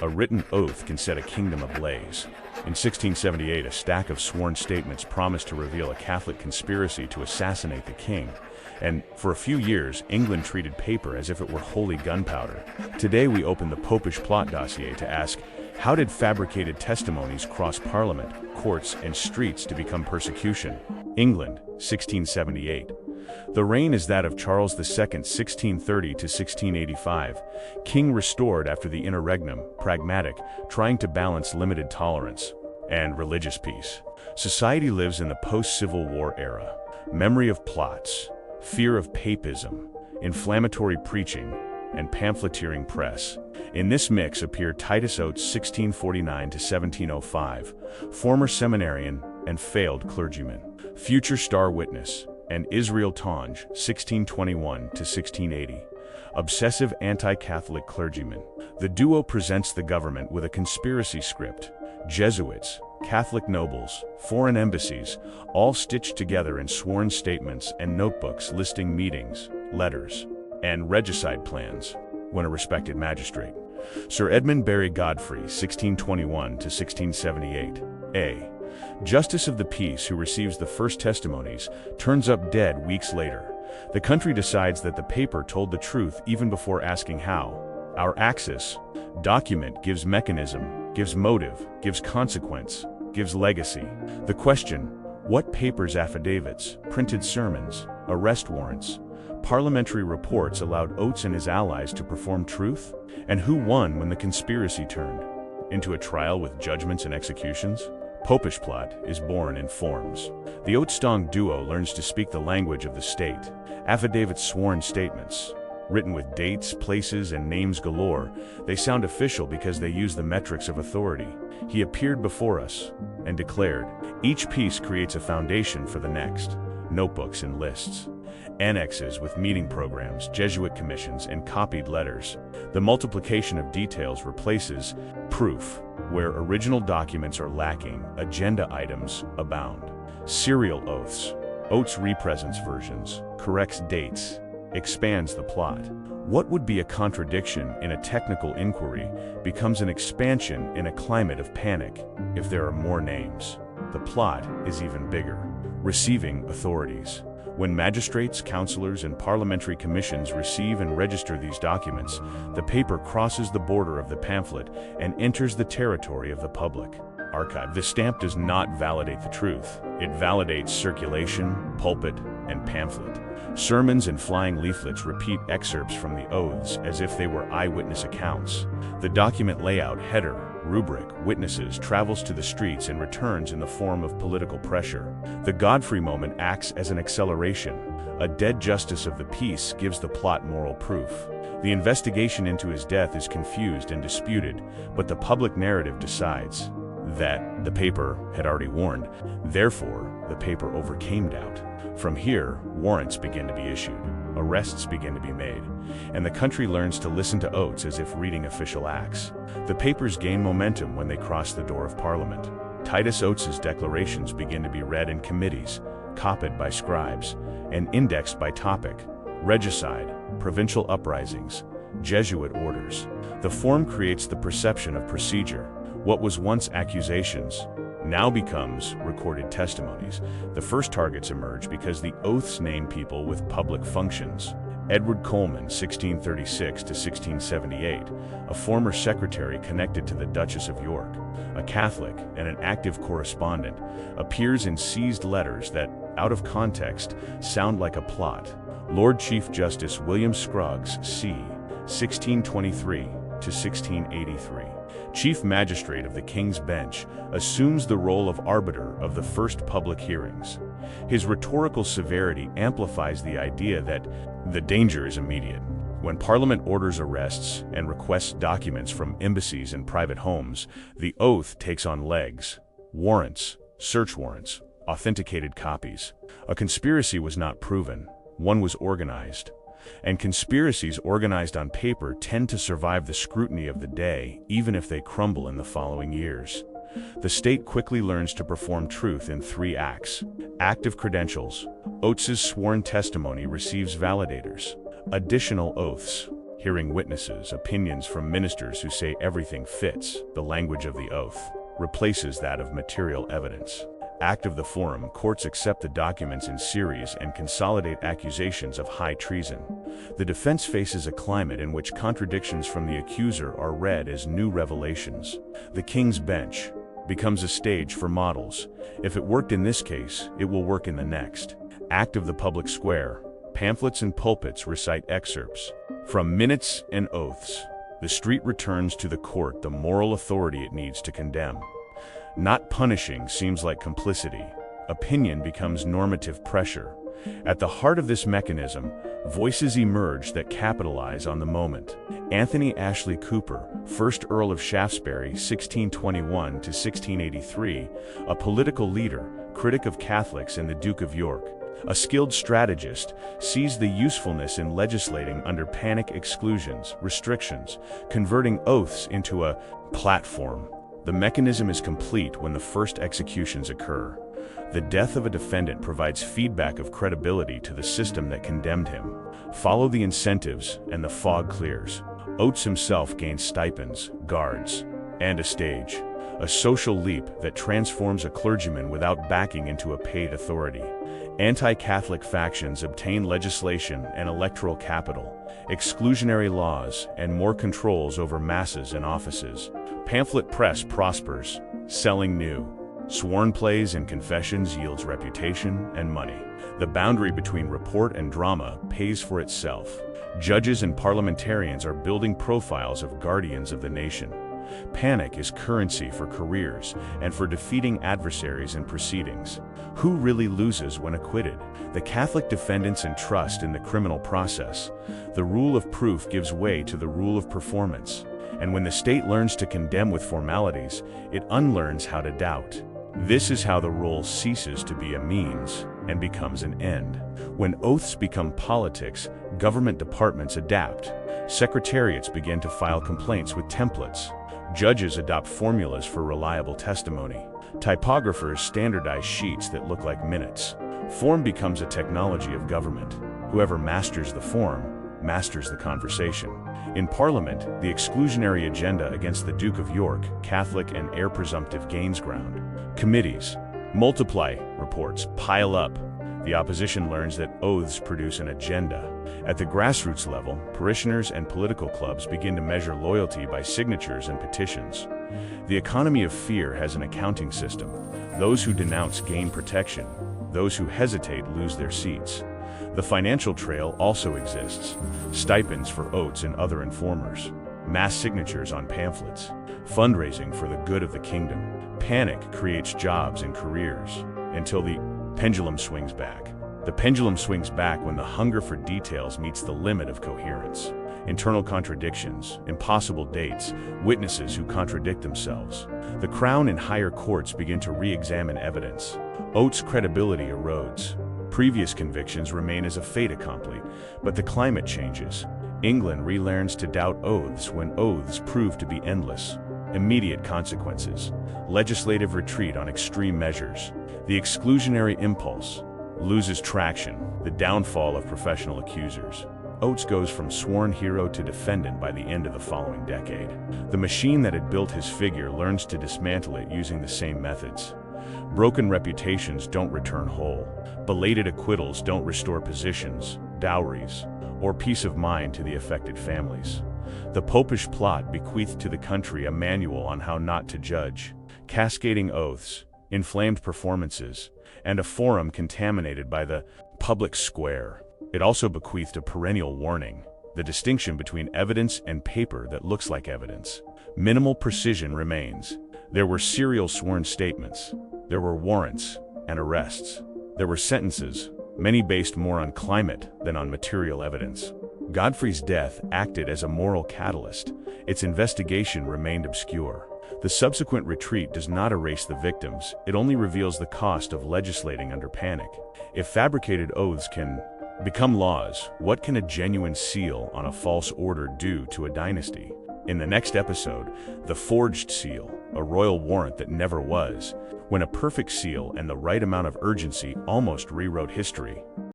A written oath can set a kingdom ablaze. In 1678, a stack of sworn statements promised to reveal a Catholic conspiracy to assassinate the king. And for a few years, England treated paper as if it were holy gunpowder. Today we open the Popish plot dossier to ask, how did fabricated testimonies cross Parliament, courts, and streets to become persecution? England, 1678. The reign is that of Charles II, 1630 to 1685, king restored after the interregnum, pragmatic, trying to balance limited tolerance and religious peace. Society lives in the post-Civil War era. Memory of plots, fear of papism, inflammatory preaching, and pamphleteering press. In this mix appear Titus Oates, 1649 to 1705, former seminarian and failed clergyman, future star witness, and Israel Tonge, 1621 to 1680, obsessive anti-Catholic clergyman. The duo presents the government with a conspiracy script. Jesuits, Catholic nobles, foreign embassies, all stitched together in sworn statements and notebooks listing meetings, letters, and regicide plans when a respected magistrate. Sir Edmund Barry Godfrey, 1621 to 1678, A. Justice of the Peace who receives the first testimonies, turns up dead weeks later. The country decides that the paper told the truth even before asking how. Our axis, document gives mechanism, gives motive, gives consequence, gives legacy. The question, what papers? Affidavits, printed sermons, arrest warrants, parliamentary reports allowed Oates and his allies to perform truth? And who won when the conspiracy turned into a trial with judgments and executions? Popish plot is born in forms. The Oates-Stong duo learns to speak the language of the state. Affidavits, sworn statements, written with dates, places, and names galore, they sound official because they use the metrics of authority. He appeared before us and declared. Each piece creates a foundation for the next. Notebooks and lists. Annexes with meeting programs, Jesuit commissions, and copied letters. The multiplication of details replaces proof. Where original documents are lacking, agenda items abound. Serial oaths. Oates represents versions, corrects dates, expands the plot. What would be a contradiction in a technical inquiry becomes an expansion in a climate of panic if there are more names. The plot is even bigger. Receiving authorities. When magistrates, councillors, and parliamentary commissions receive and register these documents, the paper crosses the border of the pamphlet and enters the territory of the public archive. The stamp does not validate the truth. It validates circulation, pulpit, and pamphlet. Sermons and flying leaflets repeat excerpts from the oaths as if they were eyewitness accounts. The document layout, header, rubric, witnesses, travels to the streets and returns in the form of political pressure. The Godfrey moment acts as an acceleration. A dead justice of the peace gives the plot moral proof. The investigation into his death is confused and disputed, but the public narrative decides that the paper had already warned. Therefore, the paper overcame doubt. From here, warrants begin to be issued, arrests begin to be made, and the country learns to listen to Oates as if reading official acts. The papers gain momentum when they cross the door of Parliament. Titus Oates's declarations begin to be read in committees, copied by scribes, and indexed by topic: regicide, provincial uprisings, Jesuit orders. The form creates the perception of procedure. What was once accusations now becomes recorded testimonies. The first targets emerge because the oaths name people with public functions. Edward Colman, 1636 to 1678, a former secretary connected to the Duchess of York, a Catholic and an active correspondent, appears in seized letters that, out of context, sound like a plot. Lord Chief Justice William Scroggs, c. 1623 to 1683, Chief Magistrate of the King's Bench, assumes the role of arbiter of the first public hearings. His rhetorical severity amplifies the idea that the danger is immediate. When Parliament orders arrests and requests documents from embassies and private homes, the oath takes on legs. Warrants, search warrants, authenticated copies. A conspiracy was not proven, one was organized. And conspiracies organized on paper tend to survive the scrutiny of the day, even if they crumble in the following years. The state quickly learns to perform truth in 3 acts. Act of credentials. Oates's sworn testimony receives validators. Additional oaths. hearing witnesses, opinions from ministers who say everything fits. The language of the oath replaces that of material evidence. Act of the Forum, courts accept the documents in series and consolidate accusations of high treason. The defense faces a climate in which contradictions from the accuser are read as new revelations. The King's Bench becomes a stage for models. If it worked in this case, it will work in the next. Act of the Public Square. Pamphlets and pulpits recite excerpts from minutes and oaths. The street returns to the court the moral authority it needs to condemn. Not punishing seems like complicity. Opinion becomes normative pressure. At the heart of this mechanism, voices emerge that capitalize on the moment. Anthony Ashley Cooper, 1st Earl of Shaftesbury, 1621 to 1683, a political leader, critic of Catholics, and the Duke of York, a skilled strategist, sees the usefulness in legislating under panic exclusions, restrictions, converting oaths into a platform. The mechanism is complete when the first executions occur. The death of a defendant provides feedback of credibility to the system that condemned him. Follow the incentives, and the fog clears. Oates himself gains stipends, guards, and a stage. A social leap that transforms a clergyman without backing into a paid authority. Anti-Catholic factions obtain legislation and electoral capital, exclusionary laws, and more controls over masses and offices. Pamphlet press prospers, selling new. Sworn plays and confessions yields reputation and money. The boundary between report and drama pays for itself. Judges and parliamentarians are building profiles of guardians of the nation. Panic is currency for careers and for defeating adversaries in proceedings. Who really loses when acquitted? The Catholic defendants entrust in the criminal process. The rule of proof gives way to the rule of performance. And when the state learns to condemn with formalities, it unlearns how to doubt. This is how the rule ceases to be a means and becomes an end. When oaths become politics, government departments adapt. Secretariats begin to file complaints with templates. Judges adopt formulas for reliable testimony. Typographers standardize sheets that look like minutes. Form becomes a technology of government. Whoever masters the form masters the conversation. In Parliament, the exclusionary agenda against the Duke of York, Catholic and heir presumptive, gains ground. Committees multiply, reports pile up. The opposition learns that oaths produce an agenda. At the grassroots level, parishioners and political clubs begin to measure loyalty by signatures and petitions. The economy of fear has an accounting system. Those who denounce gain protection. Those who hesitate lose their seats. The financial trail also exists. Stipends for oaths and other informers. Mass signatures on pamphlets. Fundraising for the good of the kingdom. Panic creates jobs and careers. Until the pendulum swings back. The pendulum swings back when the hunger for details meets the limit of coherence. Internal contradictions, impossible dates, witnesses who contradict themselves. The Crown and higher courts begin to re-examine evidence. Oates' credibility erodes. Previous convictions remain as a fait accompli, but the climate changes. England relearns to doubt oaths when oaths prove to be endless. Immediate consequences. Legislative retreat on extreme measures. The exclusionary impulse loses traction. The downfall of professional accusers. Oates goes from sworn hero to defendant by the end of the following decade. The machine that had built his figure learns to dismantle it using the same methods. Broken reputations don't return whole. Belated acquittals don't restore positions, dowries, or peace of mind to the affected families. The popish plot bequeathed to the country a manual on how not to judge. Cascading oaths, inflamed performances, and a forum contaminated by the public square. It also bequeathed a perennial warning, the distinction between evidence and paper that looks like evidence. Minimal precision remains. There were serial sworn statements. There were warrants and arrests. There were sentences, many based more on climate than on material evidence. Godfrey's death acted as a moral catalyst. Its investigation remained obscure. The subsequent retreat does not erase the victims, it only reveals the cost of legislating under panic. If fabricated oaths can become laws, what can a genuine seal on a false order do to a dynasty? In the next episode, the forged seal, a royal warrant that never was, when a perfect seal and the right amount of urgency almost rewrote history.